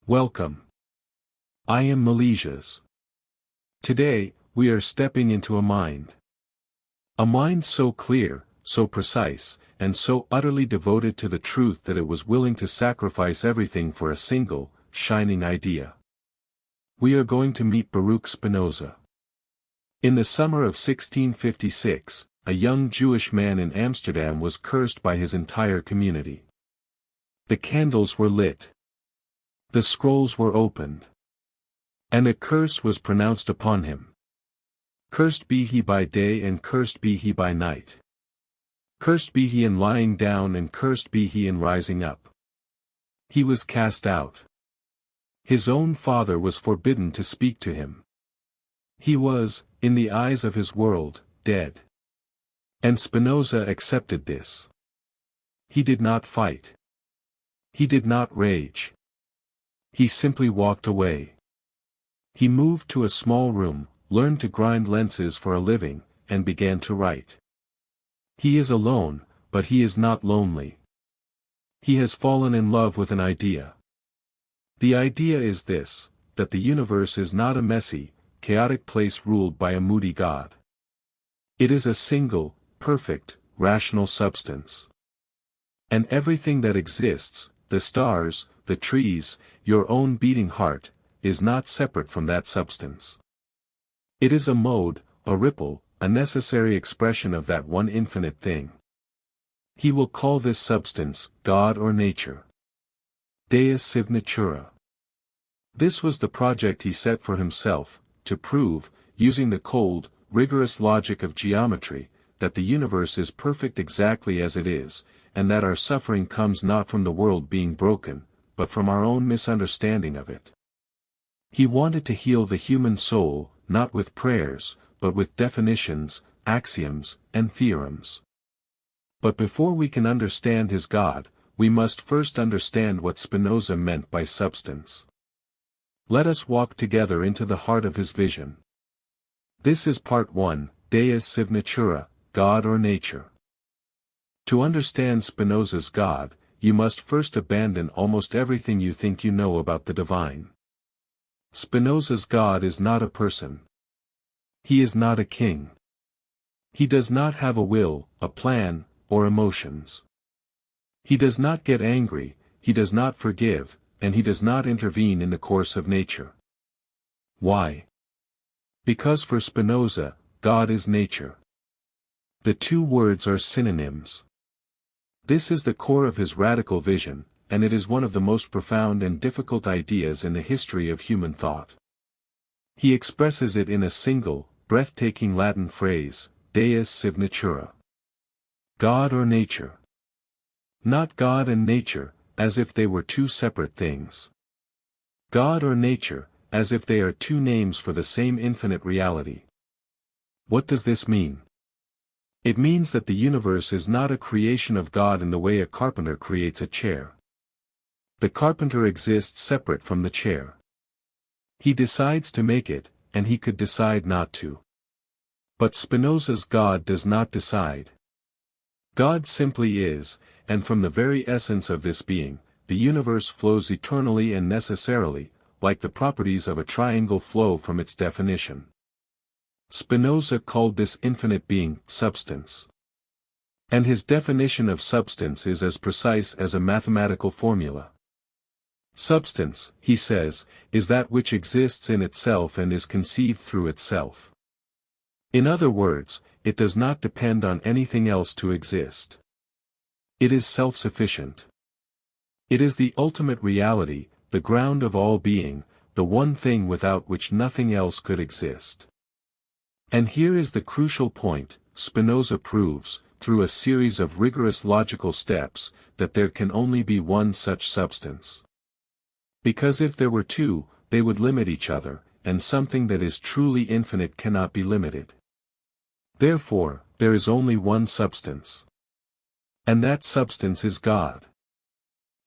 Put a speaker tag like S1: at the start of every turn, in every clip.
S1: Welcome. I am Melesias. Today, we are stepping into a mind. A mind so clear, so precise, and so utterly devoted to the truth that it was willing to sacrifice everything for a single, shining idea. We are going to meet Baruch Spinoza. In the summer of 1656, a young Jewish man in Amsterdam was cursed by his entire community. The candles were lit. The scrolls were opened. And a curse was pronounced upon him. Cursed be he by day and cursed be he by night. Cursed be he in lying down and cursed be he in rising up. He was cast out. His own father was forbidden to speak to him. He was, in the eyes of his world, dead. And Spinoza accepted this. He did not fight. He did not rage. He simply walked away. He moved to a small room, learned to grind lenses for a living, and began to write. He is alone, but he is not lonely. He has fallen in love with an idea. The idea is this, that the universe is not a messy, chaotic place ruled by a moody God. It is a single, perfect, rational substance. And everything that exists, the stars, the trees, your own beating heart, is not separate from that substance. It is a mode, a ripple, a necessary expression of that one infinite thing. He will call this substance, God or nature. Deus sive natura. This was the project he set for himself, to prove, using the cold, rigorous logic of geometry, that the universe is perfect exactly as it is, and that our suffering comes not from the world being broken, but from our own misunderstanding of it. He wanted to heal the human soul, not with prayers, but with definitions, axioms, and theorems. But before we can understand his God, we must first understand what Spinoza meant by substance. Let us walk together into the heart of his vision. This is part 1, Deus sive natura, God or nature. To understand Spinoza's God, you must first abandon almost everything you think you know about the divine. Spinoza's God is not a person. He is not a king. He does not have a will, a plan, or emotions. He does not get angry, he does not forgive, and he does not intervene in the course of nature. Why? Because for Spinoza, God is nature. The two words are synonyms. This is the core of his radical vision, and it is one of the most profound and difficult ideas in the history of human thought. He expresses it in a single, breathtaking Latin phrase, Deus sive natura. God or nature. Not God and nature, as if they were two separate things. God or nature, as if they are two names for the same infinite reality. What does this mean? It means that the universe is not a creation of God in the way a carpenter creates a chair. The carpenter exists separate from the chair. He decides to make it, and he could decide not to. But Spinoza's God does not decide. God simply is, and from the very essence of this being, the universe flows eternally and necessarily, like the properties of a triangle flow from its definition. Spinoza called this infinite being, substance. And his definition of substance is as precise as a mathematical formula. Substance, he says, is that which exists in itself and is conceived through itself. In other words, it does not depend on anything else to exist. It is self-sufficient. It is the ultimate reality, the ground of all being, the one thing without which nothing else could exist. And here is the crucial point, Spinoza proves, through a series of rigorous logical steps, that there can only be one such substance. Because if there were two, they would limit each other, and something that is truly infinite cannot be limited. Therefore, there is only one substance. And that substance is God.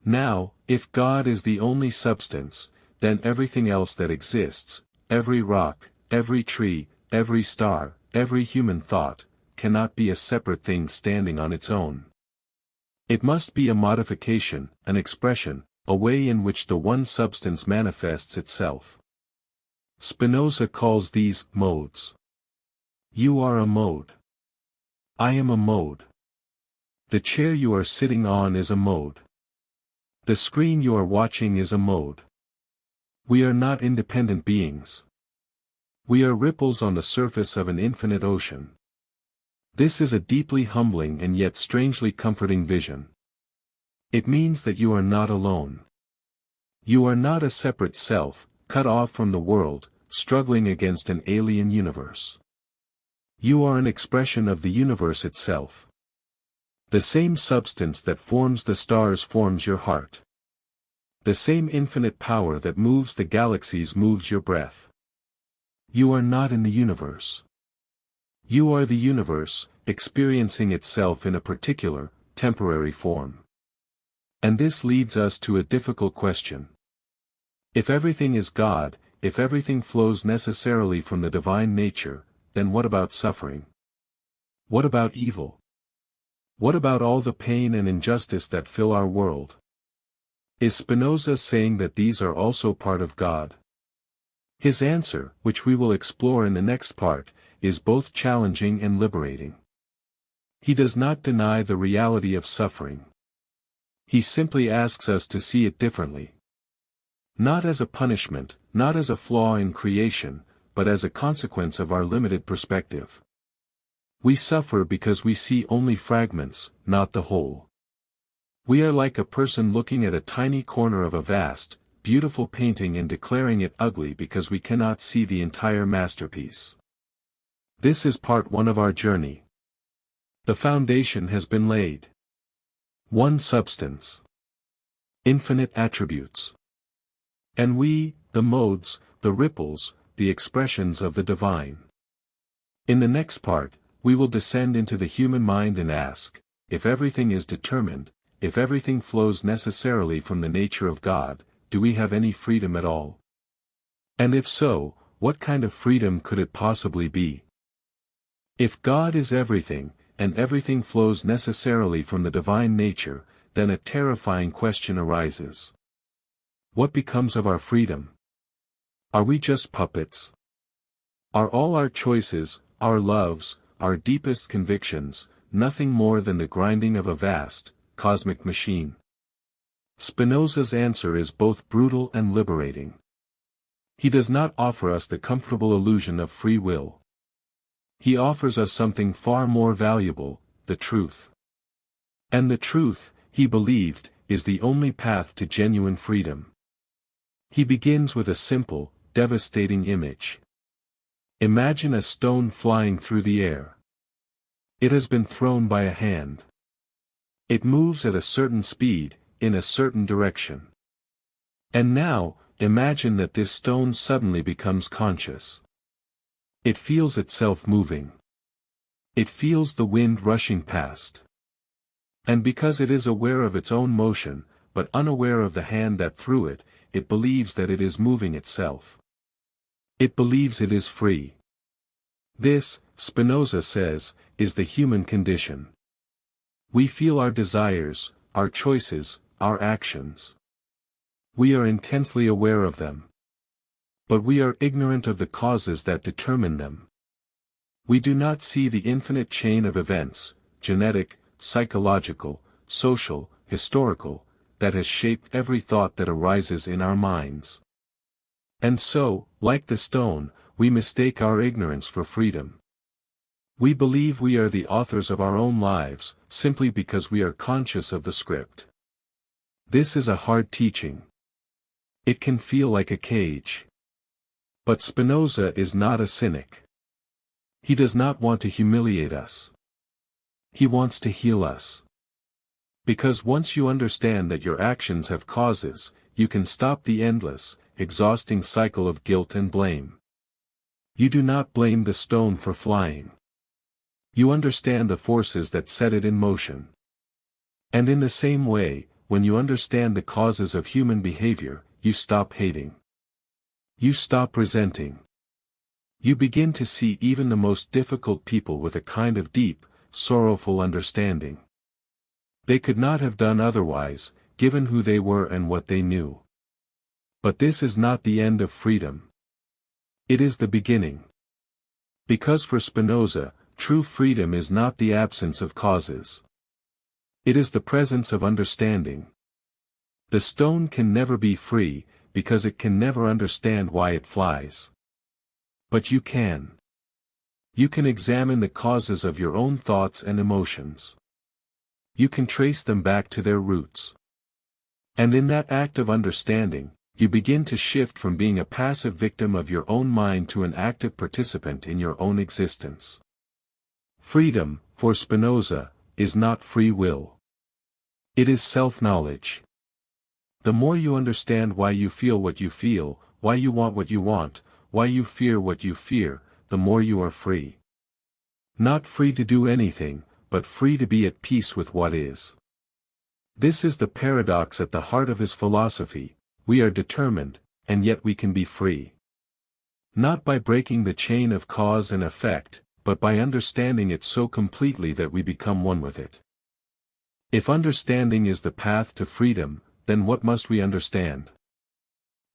S1: Now, if God is the only substance, then everything else that exists, every rock, every tree, every star, every human thought, cannot be a separate thing standing on its own. It must be a modification, an expression, a way in which the one substance manifests itself. Spinoza calls these modes. You are a mode. I am a mode. The chair you are sitting on is a mode. The screen you are watching is a mode. We are not independent beings. We are ripples on the surface of an infinite ocean. This is a deeply humbling and yet strangely comforting vision. It means that you are not alone. You are not a separate self, cut off from the world, struggling against an alien universe. You are an expression of the universe itself. The same substance that forms the stars forms your heart. The same infinite power that moves the galaxies moves your breath. You are not in the universe. You are the universe, experiencing itself in a particular, temporary form. And this leads us to a difficult question. If everything is God, if everything flows necessarily from the divine nature, then what about suffering? What about evil? What about all the pain and injustice that fill our world? Is Spinoza saying that these are also part of God? His answer, which we will explore in the next part, is both challenging and liberating. He does not deny the reality of suffering. He simply asks us to see it differently. Not as a punishment, not as a flaw in creation, but as a consequence of our limited perspective. We suffer because we see only fragments, not the whole. We are like a person looking at a tiny corner of a vast, beautiful painting and declaring it ugly because we cannot see the entire masterpiece. This is part one of our journey. The foundation has been laid. One substance. Infinite attributes. And we, the modes, the ripples, the expressions of the divine. In the next part, we will descend into the human mind and ask, if everything is determined, if everything flows necessarily from the nature of God, do we have any freedom at all? And if so, what kind of freedom could it possibly be? If God is everything, and everything flows necessarily from the divine nature, then a terrifying question arises. What becomes of our freedom? Are we just puppets? Are all our choices, our loves, our deepest convictions, nothing more than the grinding of a vast, cosmic machine? Spinoza's answer is both brutal and liberating. He does not offer us the comfortable illusion of free will. He offers us something far more valuable, the truth. And the truth, he believed, is the only path to genuine freedom. He begins with a simple, devastating image. Imagine a stone flying through the air. It has been thrown by a hand. It moves at a certain speed, in a certain direction. And now, imagine that this stone suddenly becomes conscious. It feels itself moving. It feels the wind rushing past. And because it is aware of its own motion, but unaware of the hand that threw it, it believes that it is moving itself. It believes it is free. This, Spinoza says, is the human condition. We feel our desires, our choices, our actions. We are intensely aware of them. But we are ignorant of the causes that determine them. We do not see the infinite chain of events, genetic, psychological, social, historical, that has shaped every thought that arises in our minds. And so, like the stone, we mistake our ignorance for freedom. We believe we are the authors of our own lives, simply because we are conscious of the script. This is a hard teaching. It can feel like a cage. But Spinoza is not a cynic. He does not want to humiliate us. He wants to heal us. Because once you understand that your actions have causes, you can stop the endless, exhausting cycle of guilt and blame. You do not blame the stone for flying. You understand the forces that set it in motion. And in the same way, when you understand the causes of human behavior, you stop hating. You stop resenting. You begin to see even the most difficult people with a kind of deep, sorrowful understanding. They could not have done otherwise, given who they were and what they knew. But this is not the end of freedom. It is the beginning. Because for Spinoza, true freedom is not the absence of causes. It is the presence of understanding. The stone can never be free, because it can never understand why it flies. But you can. You can examine the causes of your own thoughts and emotions. You can trace them back to their roots. And in that act of understanding, you begin to shift from being a passive victim of your own mind to an active participant in your own existence. Freedom, for Spinoza, is not free will. It is self-knowledge. The more you understand why you feel what you feel, why you want what you want, why you fear what you fear, the more you are free. Not free to do anything, but free to be at peace with what is. This is the paradox at the heart of his philosophy: we are determined, and yet we can be free. Not by breaking the chain of cause and effect, but by understanding it so completely that we become one with it. If understanding is the path to freedom, then what must we understand?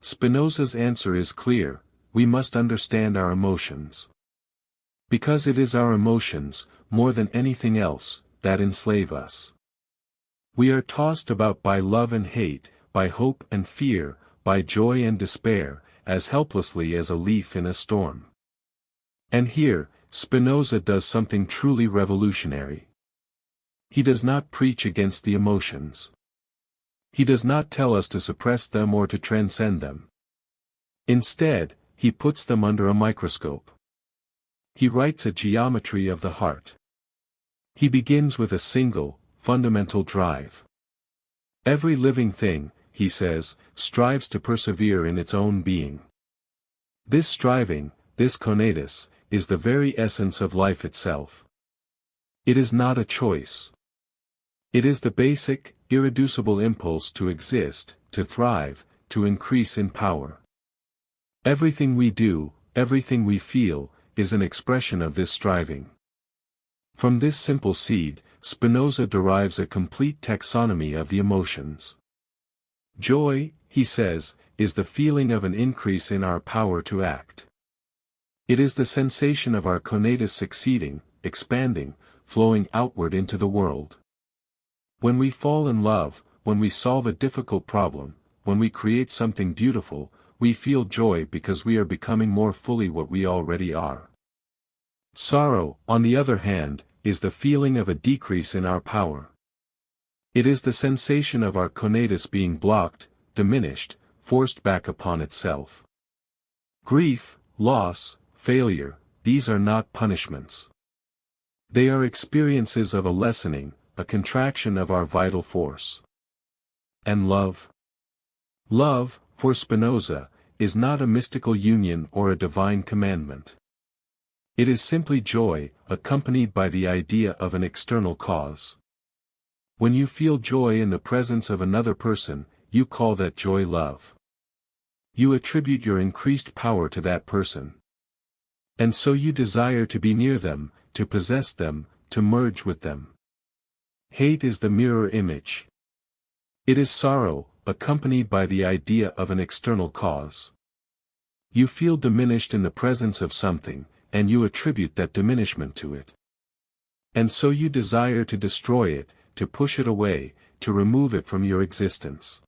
S1: Spinoza's answer is clear: we must understand our emotions. Because it is our emotions, more than anything else, that enslave us. We are tossed about by love and hate, by hope and fear, by joy and despair, as helplessly as a leaf in a storm. And here, Spinoza does something truly revolutionary. He does not preach against the emotions. He does not tell us to suppress them or to transcend them. Instead, he puts them under a microscope. He writes a geometry of the heart. He begins with a single, fundamental drive. Every living thing, he says, strives to persevere in its own being. This striving, this conatus, is the very essence of life itself. It is not a choice. It is the basic, irreducible impulse to exist, to thrive, to increase in power. Everything we do, everything we feel, is an expression of this striving. From this simple seed, Spinoza derives a complete taxonomy of the emotions. Joy, he says, is the feeling of an increase in our power to act. It is the sensation of our conatus succeeding, expanding, flowing outward into the world. When we fall in love, when we solve a difficult problem, when we create something beautiful, we feel joy because we are becoming more fully what we already are. Sorrow, on the other hand, is the feeling of a decrease in our power. It is the sensation of our conatus being blocked, diminished, forced back upon itself. Grief, loss, failure, these are not punishments. They are experiences of a lessening, a contraction of our vital force. And love? Love, for Spinoza, is not a mystical union or a divine commandment. It is simply joy, accompanied by the idea of an external cause. When you feel joy in the presence of another person, you call that joy love. You attribute your increased power to that person. And so you desire to be near them, to possess them, to merge with them. Hate is the mirror image. It is sorrow, accompanied by the idea of an external cause. You feel diminished in the presence of something, and you attribute that diminishment to it. And so you desire to destroy it, to push it away, to remove it from your existence.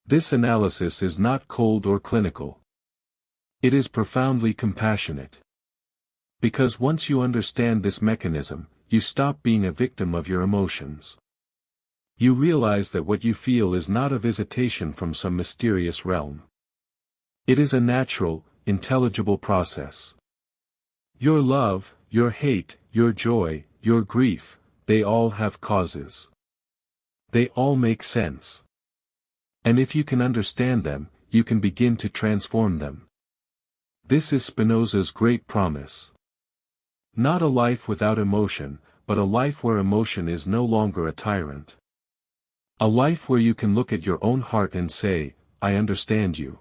S1: This analysis is not cold or clinical. It is profoundly compassionate. Because once you understand this mechanism, you stop being a victim of your emotions. You realize that what you feel is not a visitation from some mysterious realm. It is a natural, intelligible process. Your love, your hate, your joy, your grief, they all have causes. They all make sense. And if you can understand them, you can begin to transform them. This is Spinoza's great promise. Not a life without emotion, but a life where emotion is no longer a tyrant. A life where you can look at your own heart and say, I understand you.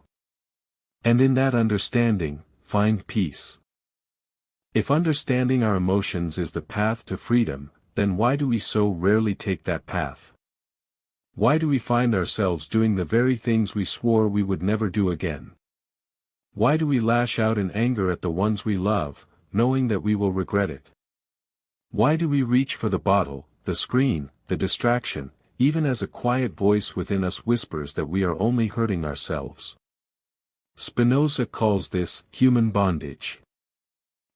S1: And in that understanding, find peace. If understanding our emotions is the path to freedom, then why do we so rarely take that path? Why do we find ourselves doing the very things we swore we would never do again? Why do we lash out in anger at the ones we love, knowing that we will regret it? Why do we reach for the bottle, the screen, the distraction, even as a quiet voice within us whispers that we are only hurting ourselves? Spinoza calls this human bondage.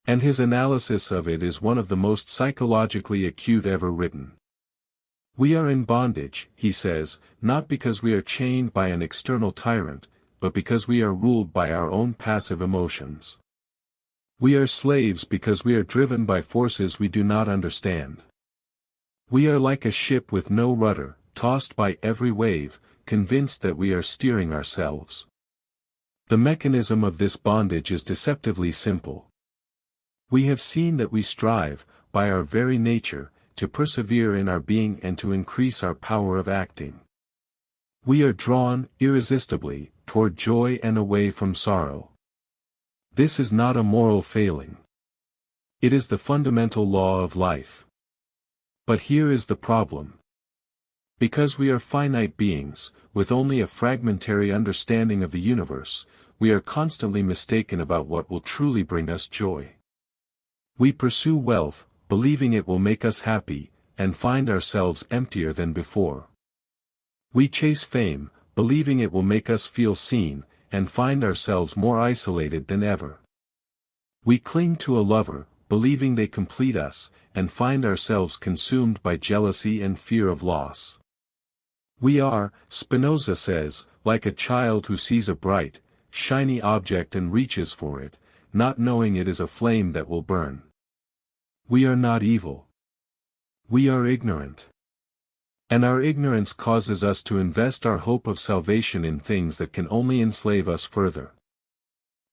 S1: And his analysis of it is one of the most psychologically acute ever written. We are in bondage, he says, not because we are chained by an external tyrant, but because we are ruled by our own passive emotions. We are slaves because we are driven by forces we do not understand. We are like a ship with no rudder, tossed by every wave, convinced that we are steering ourselves. The mechanism of this bondage is deceptively simple. We have seen that we strive, by our very nature, to persevere in our being and to increase our power of acting. We are drawn, irresistibly, toward joy and away from sorrow. This is not a moral failing. It is the fundamental law of life. But here is the problem. Because we are finite beings, with only a fragmentary understanding of the universe, we are constantly mistaken about what will truly bring us joy. We pursue wealth, believing it will make us happy, and find ourselves emptier than before. We chase fame, believing it will make us feel seen, and find ourselves more isolated than ever. We cling to a lover, believing they complete us, and find ourselves consumed by jealousy and fear of loss. We are, Spinoza says, like a child who sees a bright, shiny object and reaches for it, not knowing it is a flame that will burn. We are not evil. We are ignorant. And our ignorance causes us to invest our hope of salvation in things that can only enslave us further.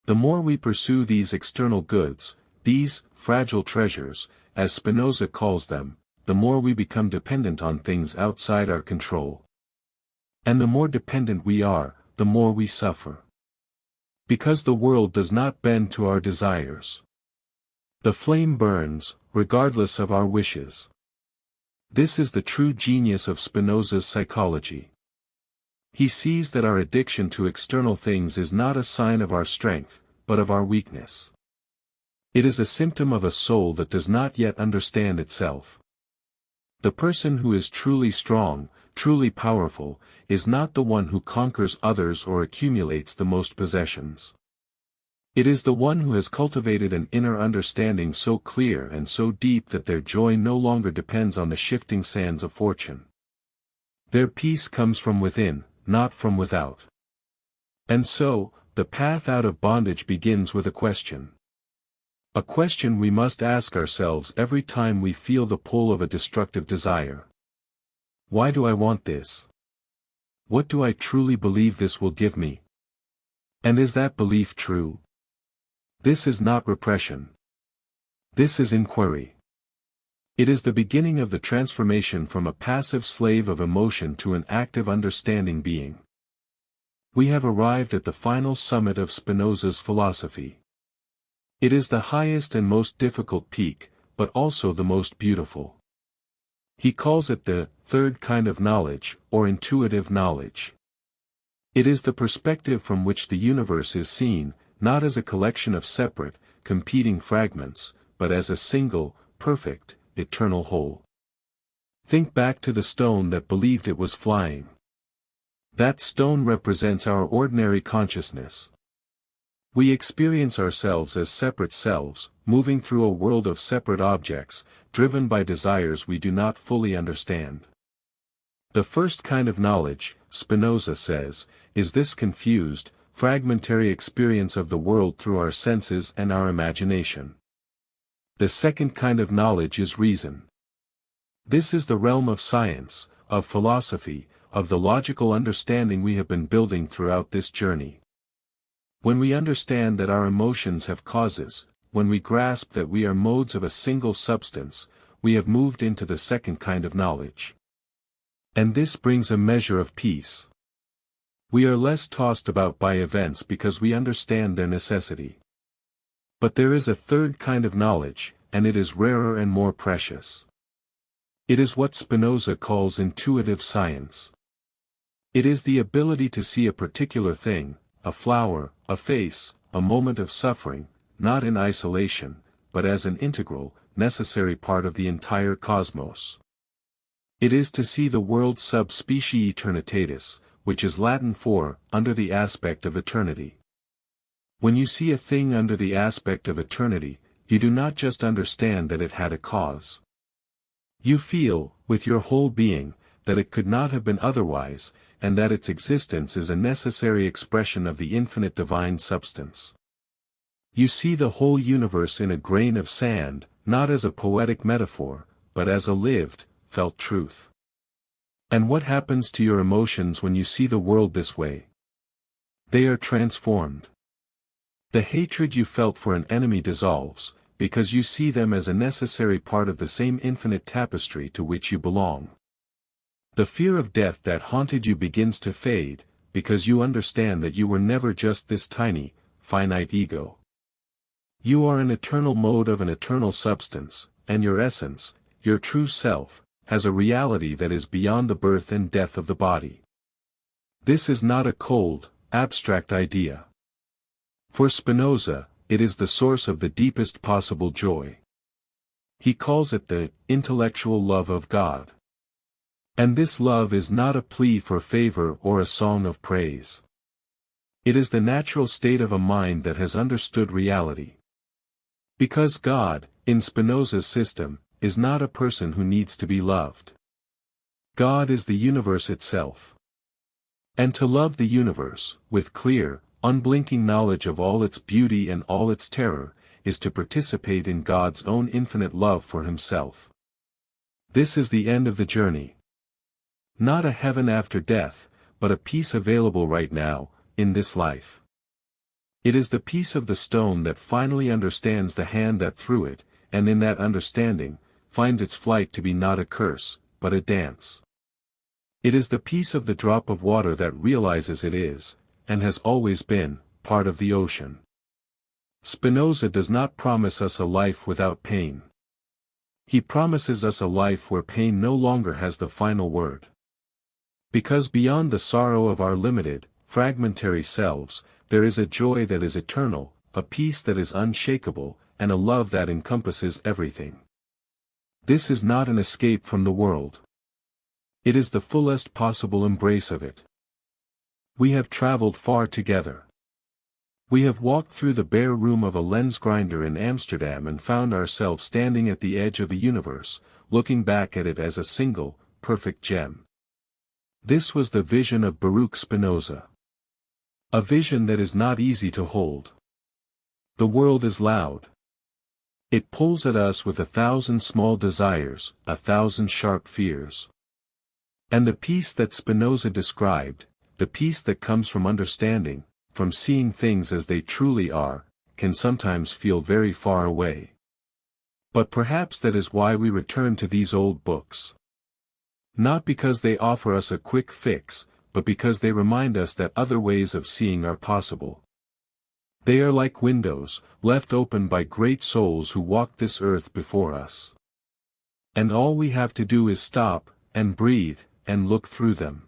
S1: The more we pursue these external goods, these fragile treasures, as Spinoza calls them, the more we become dependent on things outside our control. And the more dependent we are, the more we suffer. Because the world does not bend to our desires. The flame burns, regardless of our wishes. This is the true genius of Spinoza's psychology. He sees that our addiction to external things is not a sign of our strength, but of our weakness. It is a symptom of a soul that does not yet understand itself. The person who is truly strong, truly powerful, is not the one who conquers others or accumulates the most possessions. It is the one who has cultivated an inner understanding so clear and so deep that their joy no longer depends on the shifting sands of fortune. Their peace comes from within, not from without. And so, the path out of bondage begins with a question. A question we must ask ourselves every time we feel the pull of a destructive desire. Why do I want this? What do I truly believe this will give me? And is that belief true? This is not repression. This is inquiry. It is the beginning of the transformation from a passive slave of emotion to an active understanding being. We have arrived at the final summit of Spinoza's philosophy. It is the highest and most difficult peak, but also the most beautiful. He calls it the third kind of knowledge, or intuitive knowledge. It is the perspective from which the universe is seen, not as a collection of separate, competing fragments, but as a single, perfect, eternal whole. Think back to the stone that believed it was flying. That stone represents our ordinary consciousness. We experience ourselves as separate selves, moving through a world of separate objects, driven by desires we do not fully understand. The first kind of knowledge, Spinoza says, is this confused, fragmentary experience of the world through our senses and our imagination. The second kind of knowledge is reason. This is the realm of science, of philosophy, of the logical understanding we have been building throughout this journey. When we understand that our emotions have causes, when we grasp that we are modes of a single substance, we have moved into the second kind of knowledge. And this brings a measure of peace. We are less tossed about by events because we understand their necessity. But there is a third kind of knowledge, and it is rarer and more precious. It is what Spinoza calls intuitive science. It is the ability to see a particular thing, a flower, a face, a moment of suffering, not in isolation, but as an integral, necessary part of the entire cosmos. It is to see the world sub specie eternitatis, which is Latin for, under the aspect of eternity. When you see a thing under the aspect of eternity, you do not just understand that it had a cause. You feel, with your whole being, that it could not have been otherwise, and that its existence is a necessary expression of the infinite divine substance. You see the whole universe in a grain of sand, not as a poetic metaphor, but as a lived, felt truth. And what happens to your emotions when you see the world this way? They are transformed. The hatred you felt for an enemy dissolves, because you see them as a necessary part of the same infinite tapestry to which you belong. The fear of death that haunted you begins to fade, because you understand that you were never just this tiny, finite ego. You are an eternal mode of an eternal substance, and your essence, your true self, has a reality that is beyond the birth and death of the body. This is not a cold, abstract idea. For Spinoza, it is the source of the deepest possible joy. He calls it the intellectual love of God. And this love is not a plea for favor or a song of praise. It is the natural state of a mind that has understood reality. Because God, in Spinoza's system, is not a person who needs to be loved. God is the universe itself. And to love the universe, with clear, unblinking knowledge of all its beauty and all its terror, is to participate in God's own infinite love for himself. This is the end of the journey. Not a heaven after death, but a peace available right now, in this life. It is the peace of the stone that finally understands the hand that threw it, and in that understanding, finds its flight to be not a curse, but a dance. It is the peace of the drop of water that realizes it is, and has always been, part of the ocean. Spinoza does not promise us a life without pain. He promises us a life where pain no longer has the final word. Because beyond the sorrow of our limited, fragmentary selves, there is a joy that is eternal, a peace that is unshakable, and a love that encompasses everything. This is not an escape from the world. It is the fullest possible embrace of it. We have traveled far together. We have walked through the bare room of a lens grinder in Amsterdam and found ourselves standing at the edge of the universe, looking back at it as a single, perfect gem. This was the vision of Baruch Spinoza. A vision that is not easy to hold. The world is loud. It pulls at us with 1,000 small desires, 1,000 sharp fears. And the peace that Spinoza described, the peace that comes from understanding, from seeing things as they truly are, can sometimes feel very far away. But perhaps that is why we return to these old books. Not because they offer us a quick fix, but because they remind us that other ways of seeing are possible. They are like windows, left open by great souls who walked this earth before us. And all we have to do is stop, and breathe, and look through them.